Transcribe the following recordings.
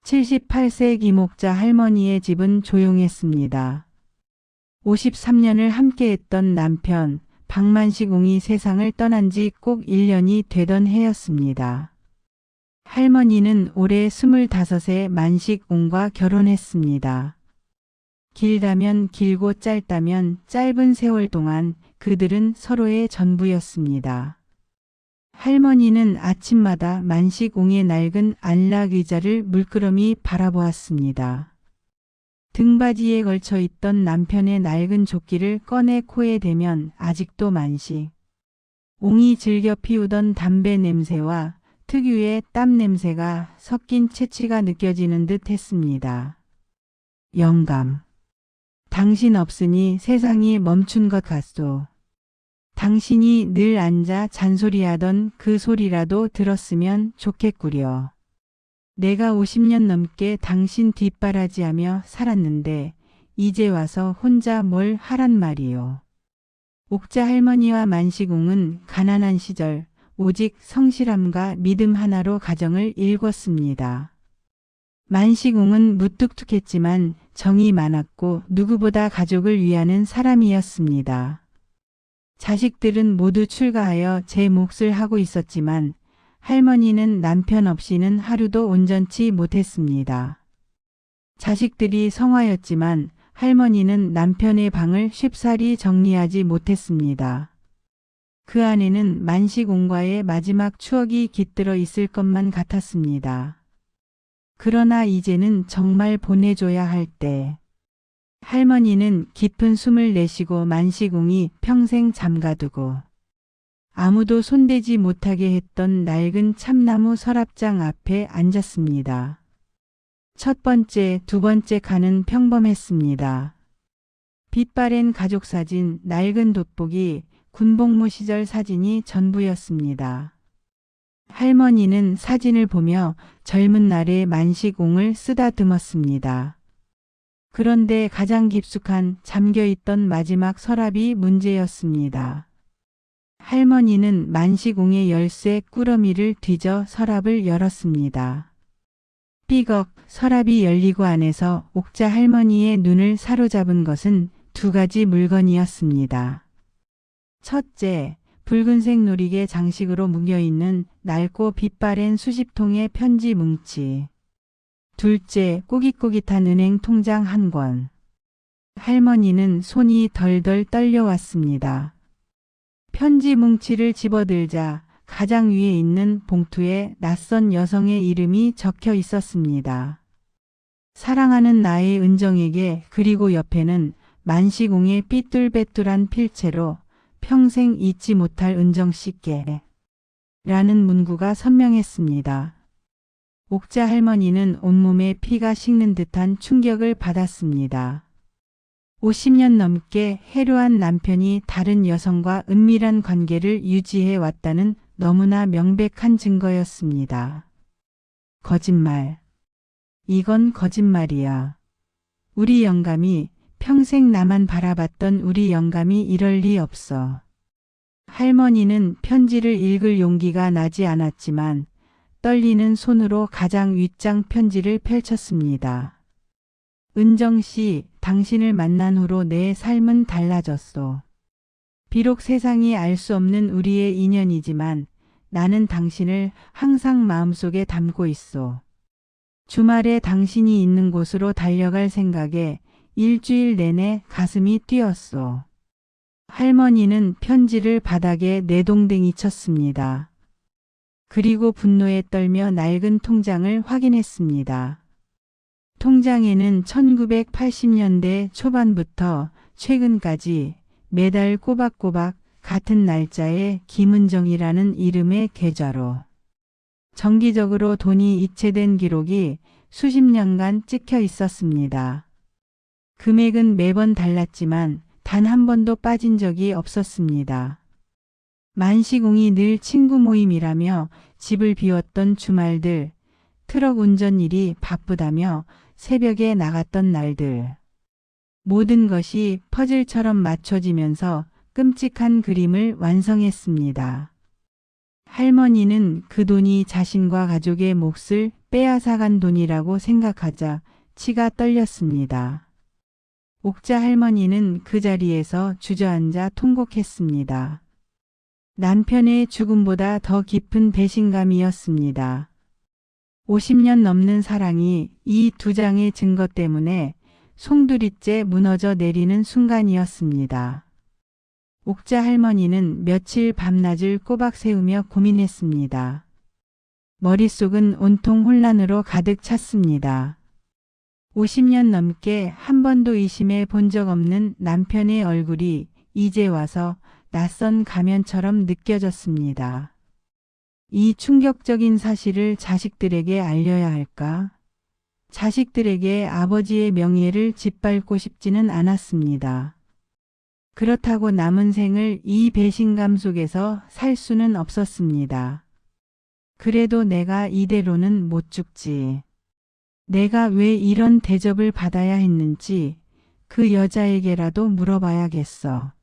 78세 김옥자 할머니의 집은 조용했습니다. 53년을 함께했던 남편 박만식 옹이 세상을 떠난 지 꼭 1년이 되던 해였습니다. 할머니는 올해 25세 만식 옹과 결혼했습니다. 길다면 길고 짧다면 짧은 세월 동안 그들은 서로의 전부였습니다. 할머니는 아침마다 만식 옹의 낡은 안락 의자를 물끄러미 바라보았습니다. 등받이에 걸쳐 있던 남편의 낡은 조끼를 꺼내 코에 대면 아직도 만식 옹이 즐겨 피우던 담배 냄새와 특유의 땀 냄새가 섞인 채취가 느껴지는 듯 했습니다. 영감. 당신 없으니 세상이 멈춘 것 같소. 당신이 늘 앉아 잔소리하던 그 소리라도 들었으면 좋겠구려. 내가 50년 넘게 당신 뒷바라지하며 살았는데 이제 와서 혼자 뭘 하란 말이요. 옥자 할머니와 만식옹은 가난한 시절 오직 성실함과 믿음 하나로 가정을 일궜습니다. 만식옹은 무뚝뚝했지만 정이 많았고 누구보다 가족을 위하는 사람이었습니다. 자식들은 모두 출가하여 제 몫을 하고 있었지만 할머니는 남편 없이는 하루도 온전치 못했습니다. 자식들이 성화였지만 할머니는 남편의 방을 쉽사리 정리하지 못했습니다. 그 안에는 만식옹과의 마지막 추억이 깃들어 있을 것만 같았습니다. 그러나 이제는 정말 보내줘야 할 때. 할머니는 깊은 숨을 내쉬고 만식옹이 평생 잠가두고 아무도 손대지 못하게 했던 낡은 참나무 서랍장 앞에 앉았습니다. 첫 번째, 두 번째 칸은 평범했습니다. 빛바랜 가족사진, 낡은 돋보기, 군복무 시절 사진이 전부였습니다. 할머니는 사진을 보며 젊은 날의 만식옹을 쓰다듬었습니다. 그런데 가장 깊숙한 잠겨있던 마지막 서랍이 문제였습니다. 할머니는 만식옹의 열쇠 꾸러미를 뒤져 서랍을 열었습니다. 삐걱 서랍이 열리고 안에서 옥자 할머니의 눈을 사로잡은 것은 두 가지 물건이었습니다. 첫째, 붉은색 놀이개 장식으로 묶여있는 낡고 빛바랜 수십 통의 편지 뭉치. 둘째, 꼬깃꼬깃한 은행 통장 한 권. 할머니는 손이 덜덜 떨려왔습니다. 편지 뭉치를 집어들자 가장 위에 있는 봉투에 낯선 여성의 이름이 적혀 있었습니다. 사랑하는 나의 은정에게. 그리고 옆에는 만식옹의 삐뚤빼뚤한 필체로 평생 잊지 못할 은정씨께 라는 문구가 선명했습니다. 옥자 할머니는 온몸에 피가 식는 듯한 충격을 받았습니다. 50년 넘게 해로한 남편이 다른 여성과 은밀한 관계를 유지해 왔다는 너무나 명백한 증거였습니다. 거짓말. 이건 거짓말이야. 우리 영감이, 평생 나만 바라봤던 우리 영감이 이럴 리 없어. 할머니는 편지를 읽을 용기가 나지 않았지만 떨리는 손으로 가장 윗장 편지를 펼쳤습니다. 은정 씨, 당신을 만난 후로 내 삶은 달라졌소. 비록 세상이 알 수 없는 우리의 인연이지만 나는 당신을 항상 마음속에 담고 있소. 주말에 당신이 있는 곳으로 달려갈 생각에 일주일 내내 가슴이 뛰었소. 할머니는 편지를 바닥에 내동댕이 쳤습니다. 그리고 분노에 떨며 낡은 통장을 확인했습니다. 통장에는 1980년대 초반부터 최근까지 매달 꼬박꼬박 같은 날짜에 김은정이라는 이름의 계좌로 정기적으로 돈이 이체된 기록이 수십 년간 찍혀 있었습니다. 금액은 매번 달랐지만 단 한 번도 빠진 적이 없었습니다. 만식옹이 늘 친구 모임이라며 집을 비웠던 주말들, 트럭 운전 일이 바쁘다며 새벽에 나갔던 날들. 모든 것이 퍼즐처럼 맞춰지면서 끔찍한 그림을 완성했습니다. 할머니는 그 돈이 자신과 가족의 몫을 빼앗아간 돈이라고 생각하자 치가 떨렸습니다. 옥자 할머니는 그 자리에서 주저앉아 통곡했습니다. 남편의 죽음보다 더 깊은 배신감이었습니다. 50년 넘는 사랑이 이 두 장의 증거 때문에 송두리째 무너져 내리는 순간이었습니다. 옥자 할머니는 며칠 밤낮을 꼬박 세우며 고민했습니다. 머릿속은 온통 혼란으로 가득 찼습니다. 50년 넘게 한 번도 의심해 본 적 없는 남편의 얼굴이 이제 와서 낯선 가면처럼 느껴졌습니다. 이 충격적인 사실을 자식들에게 알려야 할까? 자식들에게 아버지의 명예를 짓밟고 싶지는 않았습니다. 그렇다고 남은 생을 이 배신감 속에서 살 수는 없었습니다. 그래도 내가 이대로는 못 죽지. 내가 왜 이런 대접을 받아야 했는지 그 여자에게라도 물어봐야겠어.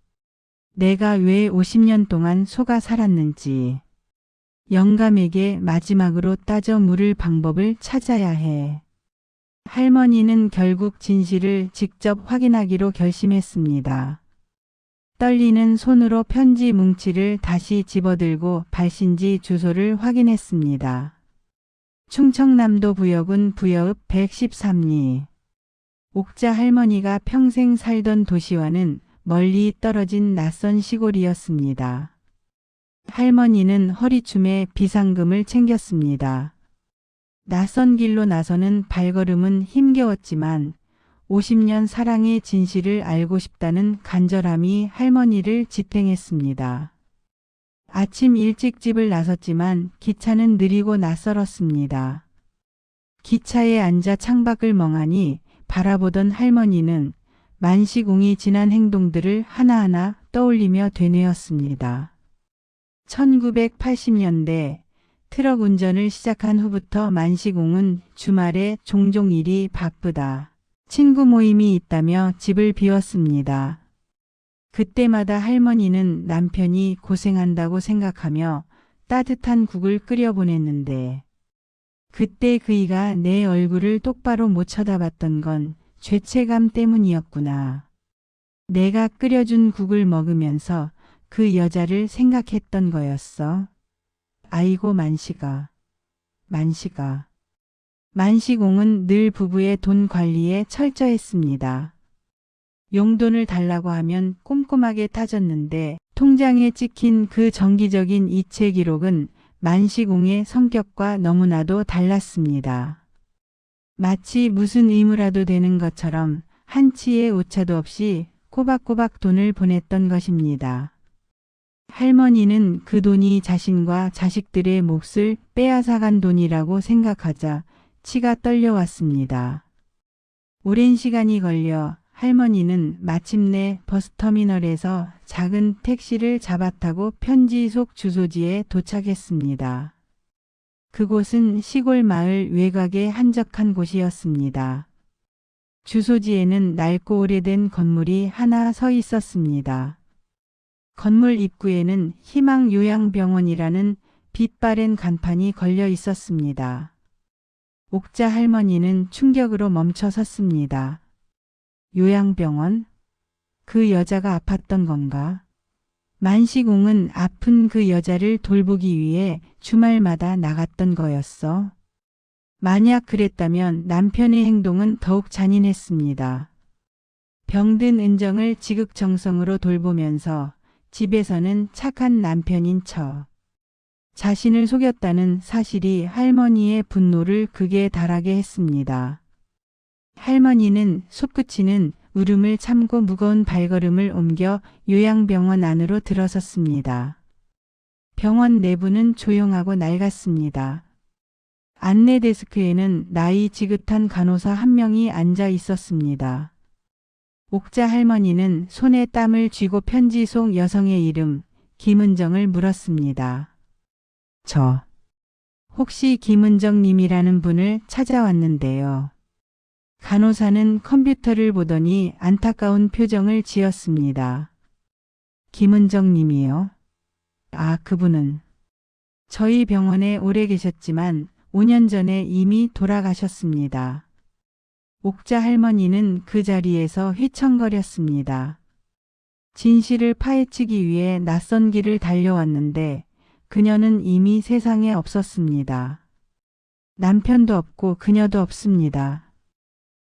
내가 왜 50년 동안 속아 살았는지. 영감에게 마지막으로 따져 물을 방법을 찾아야 해. 할머니는 결국 진실을 직접 확인하기로 결심했습니다. 떨리는 손으로 편지 뭉치를 다시 집어들고 발신지 주소를 확인했습니다. 충청남도 부여군 부여읍 113리. 옥자 할머니가 평생 살던 도시와는 멀리 떨어진 낯선 시골이었습니다. 할머니는 허리춤에 비상금을 챙겼습니다. 낯선 길로 나서는 발걸음은 힘겨웠지만 50년 사랑의 진실을 알고 싶다는 간절함이 할머니를 지탱했습니다. 아침 일찍 집을 나섰지만 기차는 느리고 낯설었습니다. 기차에 앉아 창밖을 멍하니 바라보던 할머니는 만시공이 지난 행동들을 하나하나 떠올리며 되뇌었습니다. 1980년대 트럭 운전을 시작한 후부터 만시공은 주말에 종종 일이 바쁘다. 친구 모임이 있다며 집을 비웠습니다. 그때마다 할머니는 남편이 고생한다고 생각하며 따뜻한 국을 끓여보냈는데 그때 그이가 내 얼굴을 똑바로 못 쳐다봤던 건 죄책감 때문이었구나. 내가 끓여준 국을 먹으면서 그 여자를 생각했던 거였어. 아이고 만시가. 만시공은 늘 부부의 돈 관리에 철저했습니다. 용돈을 달라고 하면 꼼꼼하게 따졌는데 통장에 찍힌 그 정기적인 이체 기록은 만시공의 성격과 너무나도 달랐습니다. 마치 무슨 의무라도 되는 것처럼 한치의 오차도 없이 꼬박꼬박 돈을 보냈던 것입니다. 할머니는 그 돈이 자신과 자식들의 몫을 빼앗아간 돈이라고 생각하자 치가 떨려왔습니다. 오랜 시간이 걸려 할머니는 마침내 버스터미널에서 작은 택시를 잡아타고 편지 속 주소지에 도착했습니다. 그곳은 시골 마을 외곽의 한적한 곳이었습니다. 주소지에는 낡고 오래된 건물이 하나 서 있었습니다. 건물 입구에는 희망요양병원이라는 빛바랜 간판이 걸려 있었습니다. 옥자 할머니는 충격으로 멈춰 섰습니다. 요양병원? 그 여자가 아팠던 건가? 만시공은 아픈 그 여자를 돌보기 위해 주말마다 나갔던 거였어. 만약 그랬다면 남편의 행동은 더욱 잔인했습니다. 병든 은정을 지극정성으로 돌보면서 집에서는 착한 남편인 척. 자신을 속였다는 사실이 할머니의 분노를 극에 달하게 했습니다. 할머니는 솟구치는 울음을 참고 무거운 발걸음을 옮겨 요양병원 안으로 들어섰습니다. 병원 내부는 조용하고 낡았습니다. 안내 데스크에는 나이 지긋한 간호사 한 명이 앉아 있었습니다. 옥자 할머니는 손에 땀을 쥐고 편지 속 여성의 이름 김은정을 물었습니다. 저 혹시 김은정 님이라는 분을 찾아왔는데요. 간호사는 컴퓨터를 보더니 안타까운 표정을 지었습니다. 김은정 님이요? 아, 그분은 저희 병원에 오래 계셨지만 5년 전에 이미 돌아가셨습니다. 옥자 할머니는 그 자리에서 휘청거렸습니다. 진실을 파헤치기 위해 낯선 길을 달려왔는데 그녀는 이미 세상에 없었습니다. 남편도 없고 그녀도 없습니다.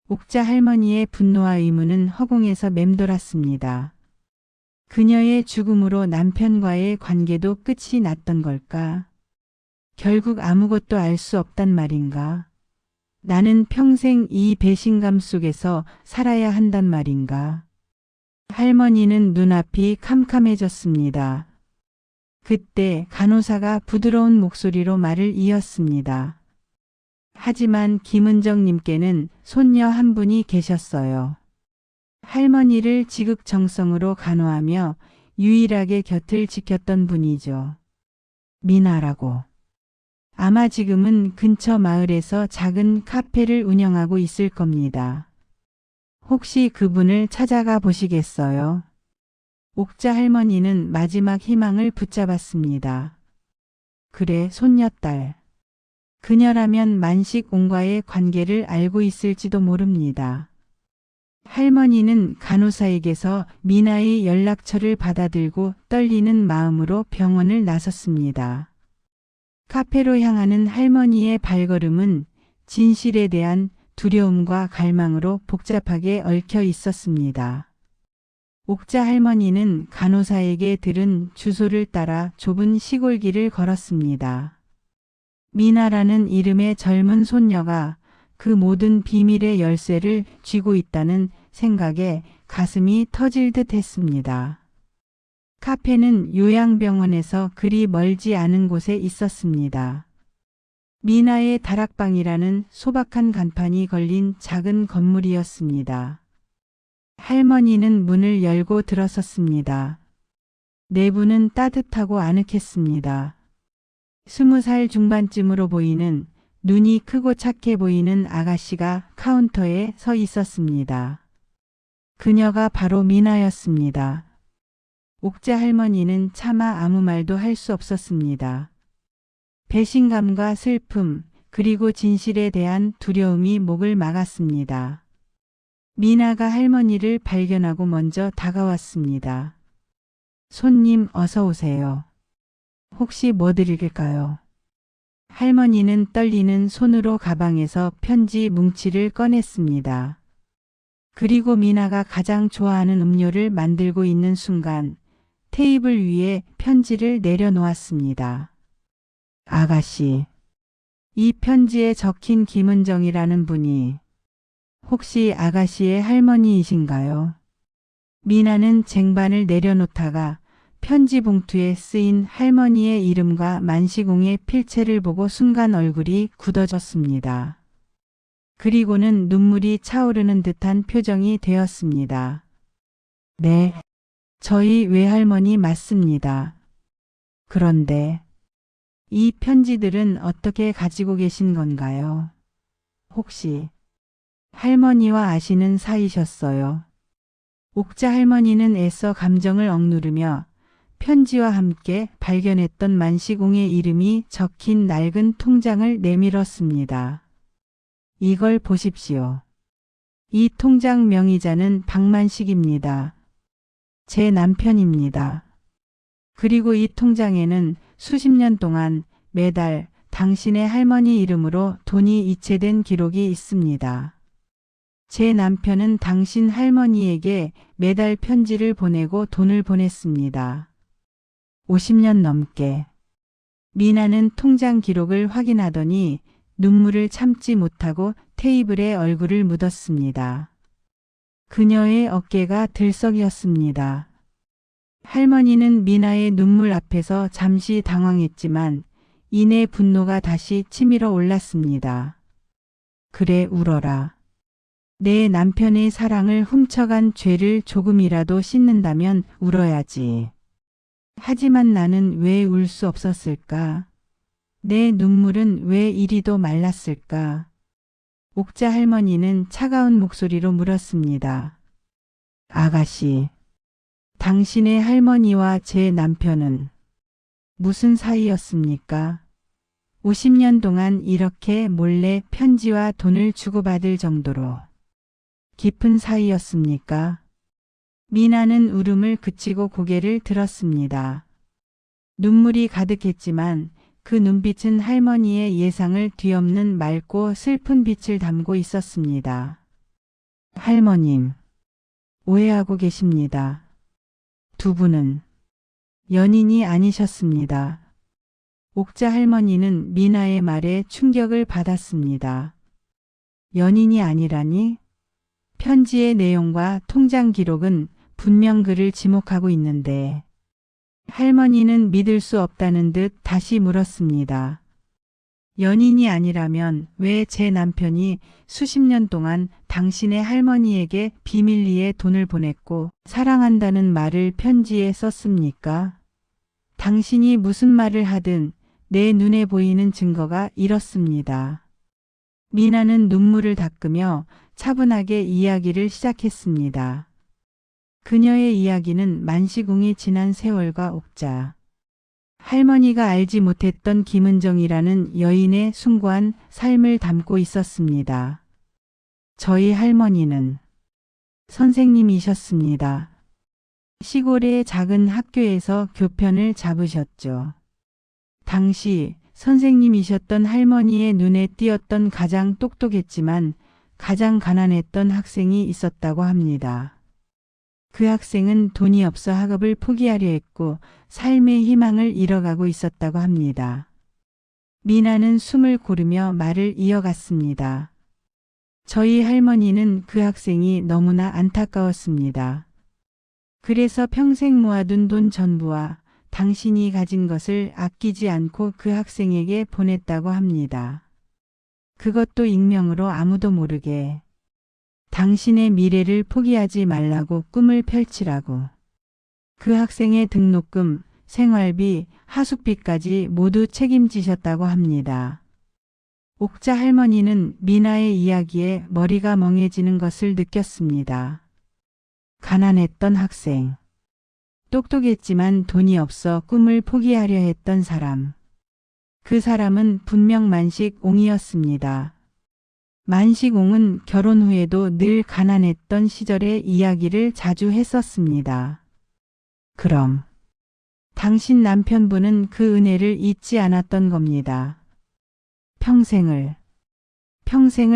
옥자 할머니의 분노와 의문은 허공에서 맴돌았습니다. 그녀의 죽음으로 남편과의 관계도 끝이 났던 걸까? 결국 아무것도 알 수 없단 말인가? 나는 평생 이 배신감 속에서 살아야 한단 말인가? 할머니는 눈앞이 캄캄해졌습니다. 그때 간호사가 부드러운 목소리로 말을 이었습니다. 하지만 김은정님께는 손녀 한 분이 계셨어요. 할머니를 지극정성으로 간호하며 유일하게 곁을 지켰던 분이죠. 미나라고. 아마 지금은 근처 마을에서 작은 카페를 운영하고 있을 겁니다. 혹시 그분을 찾아가 보시겠어요? 옥자 할머니는 마지막 희망을 붙잡았습니다. 그래, 손녀딸. 그녀라면 만식옹과의 관계를 알고 있을지도 모릅니다. 할머니는 간호사에게서 미나의 연락처를 받아들고 떨리는 마음으로 병원을 나섰습니다. 카페로 향하는 할머니의 발걸음은 진실에 대한 두려움과 갈망으로 복잡하게 얽혀 있었습니다. 옥자 할머니는 간호사에게 들은 주소를 따라 좁은 시골길을 걸었습니다. 미나라는 이름의 젊은 손녀가 그 모든 비밀의 열쇠를 쥐고 있다는 생각에 가슴이 터질 듯 했습니다. 카페는 요양병원에서 그리 멀지 않은 곳에 있었습니다. 미나의 다락방이라는 소박한 간판이 걸린 작은 건물이었습니다. 할머니는 문을 열고 들어섰습니다. 내부는 따뜻하고 아늑했습니다. 20살 중반쯤으로 보이는 눈이 크고 착해 보이는 아가씨가 카운터에 서 있었습니다. 그녀가 바로 미나였습니다. 옥자 할머니는 차마 아무 말도 할 수 없었습니다. 배신감과 슬픔, 그리고 진실에 대한 두려움이 목을 막았습니다. 미나가 할머니를 발견하고 먼저 다가왔습니다. 손님 어서 오세요. 혹시 뭐 드릴까요? 할머니는 떨리는 손으로 가방에서 편지 뭉치를 꺼냈습니다. 그리고 미나가 가장 좋아하는 음료를 만들고 있는 순간 테이블 위에 편지를 내려놓았습니다. 아가씨, 이 편지에 적힌 김은정이라는 분이 혹시 아가씨의 할머니이신가요? 미나는 쟁반을 내려놓다가 편지 봉투에 쓰인 할머니의 이름과 만시공의 필체를 보고 순간 얼굴이 굳어졌습니다. 그리고는 눈물이 차오르는 듯한 표정이 되었습니다. 네, 저희 외할머니 맞습니다. 그런데 이 편지들은 어떻게 가지고 계신 건가요? 혹시 할머니와 아시는 사이셨어요? 옥자 할머니는 애써 감정을 억누르며 편지와 함께 발견했던 만시공의 이름이 적힌 낡은 통장을 내밀었습니다. 이걸 보십시오. 이 통장 명의자는 박만식입니다. 제 남편입니다. 그리고 이 통장에는 수십 년 동안 매달 당신의 할머니 이름으로 돈이 이체된 기록이 있습니다. 제 남편은 당신 할머니에게 매달 편지를 보내고 돈을 보냈습니다. 50년 넘게. 미나는 통장 기록을 확인하더니 눈물을 참지 못하고 테이블에 얼굴을 묻었습니다. 그녀의 어깨가 들썩였습니다. 할머니는 미나의 눈물 앞에서 잠시 당황했지만 이내 분노가 다시 치밀어 올랐습니다. 그래, 울어라. 내 남편의 사랑을 훔쳐간 죄를 조금이라도 씻는다면 울어야지. 하지만 나는 왜 울 수 없었을까? 내 눈물은 왜 이리도 말랐을까? 옥자 할머니는 차가운 목소리로 물었습니다. 아가씨, 당신의 할머니와 제 남편은 무슨 사이였습니까? 50년 동안 이렇게 몰래 편지와 돈을 주고받을 정도로 깊은 사이였습니까? 미나는 울음을 그치고 고개를 들었습니다. 눈물이 가득했지만 그 눈빛은 할머니의 예상을 뒤엎는 맑고 슬픈 빛을 담고 있었습니다. 할머님, 오해하고 계십니다. 두 분은 연인이 아니셨습니다. 옥자 할머니는 미나의 말에 충격을 받았습니다. 연인이 아니라니? 편지의 내용과 통장 기록은 분명 그를 지목하고 있는데 할머니는 믿을 수 없다는 듯 다시 물었습니다. 연인이 아니라면 왜 제 남편이 수십 년 동안 당신의 할머니에게 비밀리에 돈을 보냈고 사랑한다는 말을 편지에 썼습니까? 당신이 무슨 말을 하든 내 눈에 보이는 증거가 이렇습니다. 미나는 눈물을 닦으며 차분하게 이야기를 시작했습니다. 그녀의 이야기는 만시궁이 지난 세월과 옥자, 할머니가 알지 못했던 김은정이라는 여인의 숭고한 삶을 담고 있었습니다. 저희 할머니는 선생님이셨습니다. 시골의 작은 학교에서 교편을 잡으셨죠. 당시 선생님이셨던 할머니의 눈에 띄었던 가장 똑똑했지만 가장 가난했던 학생이 있었다고 합니다. 그 학생은 돈이 없어 학업을 포기하려 했고 삶의 희망을 잃어가고 있었다고 합니다. 미나는 숨을 고르며 말을 이어갔습니다. 저희 할머니는 그 학생이 너무나 안타까웠습니다. 그래서 평생 모아둔 돈 전부와 당신이 가진 것을 아끼지 않고 그 학생에게 보냈다고 합니다. 그것도 익명으로 아무도 모르게. 당신의 미래를 포기하지 말라고 꿈을 펼치라고. 그 학생의 등록금, 생활비, 하숙비까지 모두 책임지셨다고 합니다. 옥자 할머니는 미나의 이야기에 머리가 멍해지는 것을 느꼈습니다. 가난했던 학생. 똑똑했지만 돈이 없어 꿈을 포기하려 했던 사람. 그 사람은 분명 만식옹이었습니다. 만식옹은 결혼 후에도 늘 가난했던 시절의 이야기를 자주 했었습니다. 그럼 당신 남편분은 그 은혜를 잊지 않았던 겁니다. 평생을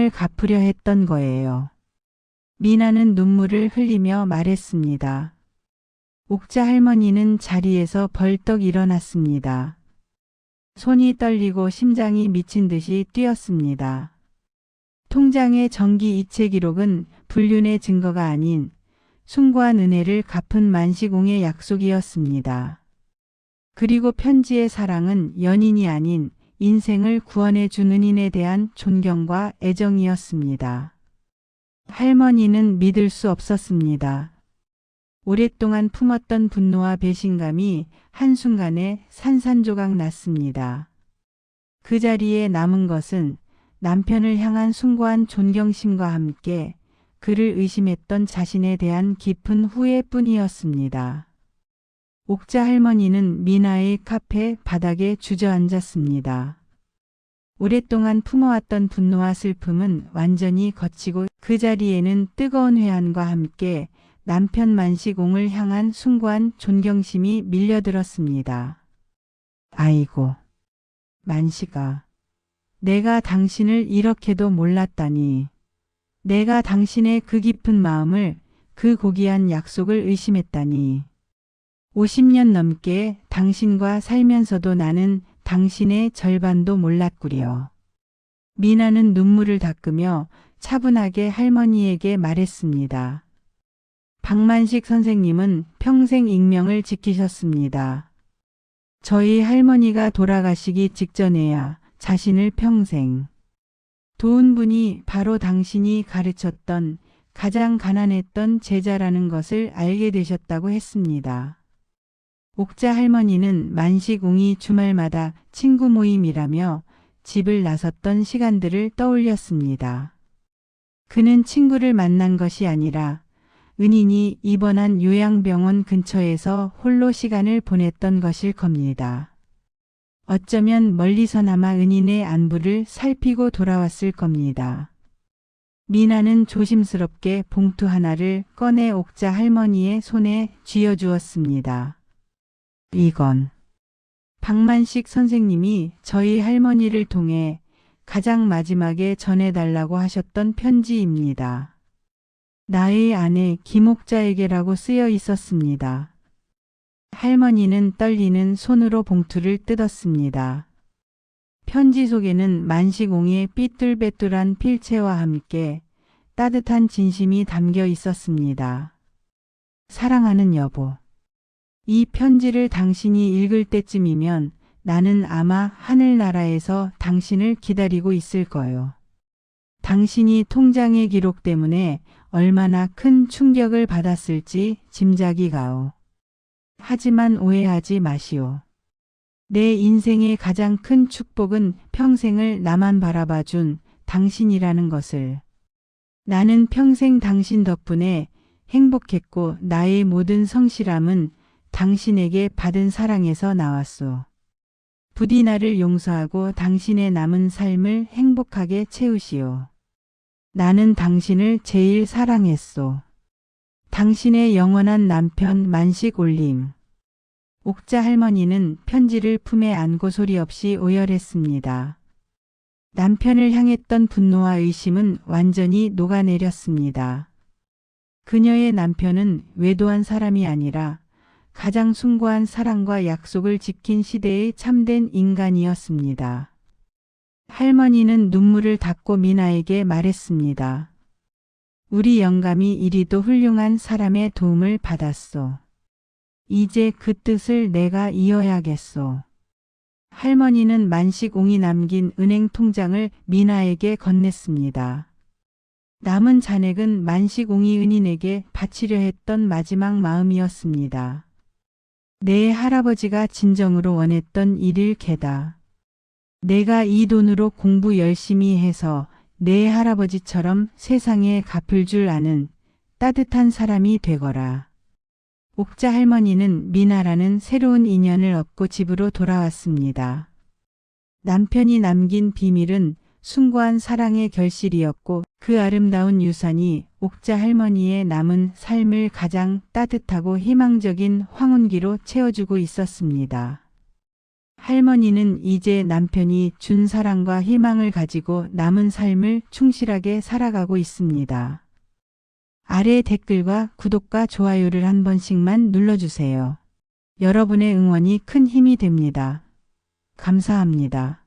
갚으려 했던 거예요. 미나는 눈물을 흘리며 말했습니다. 옥자 할머니는 자리에서 벌떡 일어났습니다. 손이 떨리고 심장이 미친 듯이 뛰었습니다. 통장의 정기 이체 기록은 불륜의 증거가 아닌 숭고한 은혜를 갚은 만시공의 약속이었습니다. 그리고 편지의 사랑은 연인이 아닌 인생을 구원해 준 은인에 대한 존경과 애정이었습니다. 할머니는 믿을 수 없었습니다. 오랫동안 품었던 분노와 배신감이 한순간에 산산조각 났습니다. 그 자리에 남은 것은 남편을 향한 숭고한 존경심과 함께 그를 의심했던 자신에 대한 깊은 후회뿐이었습니다. 옥자 할머니는 미나의 카페 바닥에 주저앉았습니다. 오랫동안 품어왔던 분노와 슬픔은 완전히 걷히고 그 자리에는 뜨거운 회한과 함께 남편 만시공을 향한 숭고한 존경심이 밀려들었습니다. 아이고, 만시가. 내가 당신을 이렇게도 몰랐다니. 내가 당신의 그 깊은 마음을, 그 고귀한 약속을 의심했다니. 50년 넘게 당신과 살면서도 나는 당신의 절반도 몰랐구려. 미나는 눈물을 닦으며 차분하게 할머니에게 말했습니다. 박만식 선생님은 평생 익명을 지키셨습니다. 저희 할머니가 돌아가시기 직전에야 자신을 평생 도운 분이 바로 당신이 가르쳤던 가장 가난했던 제자라는 것을 알게 되셨다고 했습니다. 옥자 할머니는 만식옹이 주말마다 친구 모임이라며 집을 나섰던 시간들을 떠올렸습니다. 그는 친구를 만난 것이 아니라 은인이 입원한 요양병원 근처에서 홀로 시간을 보냈던 것일 겁니다. 어쩌면 멀리서나마 은인의 안부를 살피고 돌아왔을 겁니다. 미나는 조심스럽게 봉투 하나를 꺼내 옥자 할머니의 손에 쥐어주었습니다. 이건 박만식 선생님이 저희 할머니를 통해 가장 마지막에 전해달라고 하셨던 편지입니다. 나의 아내 김옥자에게라고 쓰여 있었습니다. 할머니는 떨리는 손으로 봉투를 뜯었습니다. 편지 속에는 만식옹의 삐뚤빼뚤한 필체와 함께 따뜻한 진심이 담겨 있었습니다. 사랑하는 여보, 이 편지를 당신이 읽을 때쯤이면 나는 아마 하늘나라에서 당신을 기다리고 있을 거요. 당신이 통장의 기록 때문에 얼마나 큰 충격을 받았을지 짐작이 가오. 하지만 오해하지 마시오. 내 인생의 가장 큰 축복은 평생을 나만 바라봐준 당신이라는 것을. 나는 평생 당신 덕분에 행복했고 나의 모든 성실함은 당신에게 받은 사랑에서 나왔소. 부디 나를 용서하고 당신의 남은 삶을 행복하게 채우시오. 나는 당신을 제일 사랑했소. 당신의 영원한 남편 만식올림. 옥자 할머니는 편지를 품에 안고 소리 없이 오열했습니다. 남편을 향했던 분노와 의심은 완전히 녹아내렸습니다. 그녀의 남편은 외도한 사람이 아니라 가장 숭고한 사랑과 약속을 지킨 시대의 참된 인간이었습니다. 할머니는 눈물을 닦고 미나에게 말했습니다. 우리 영감이 이리도 훌륭한 사람의 도움을 받았소. 이제 그 뜻을 내가 이어야겠소. 할머니는 만식옹이 남긴 은행 통장을 미나에게 건넸습니다. 남은 잔액은 만식옹이 은인에게 바치려 했던 마지막 마음이었습니다. 내 할아버지가 진정으로 원했던 일일 게다. 내가 이 돈으로 공부 열심히 해서 내 할아버지처럼 세상에 갚을 줄 아는 따뜻한 사람이 되거라. 옥자 할머니는 미나라는 새로운 인연을 얻고 집으로 돌아왔습니다. 남편이 남긴 비밀은 숭고한 사랑의 결실이었고 그 아름다운 유산이 옥자 할머니의 남은 삶을 가장 따뜻하고 희망적인 황혼기로 채워주고 있었습니다. 할머니는 이제 남편이 준 사랑과 희망을 가지고 남은 삶을 충실하게 살아가고 있습니다. 아래 댓글과 구독과 좋아요를 한 번씩만 눌러주세요. 여러분의 응원이 큰 힘이 됩니다. 감사합니다.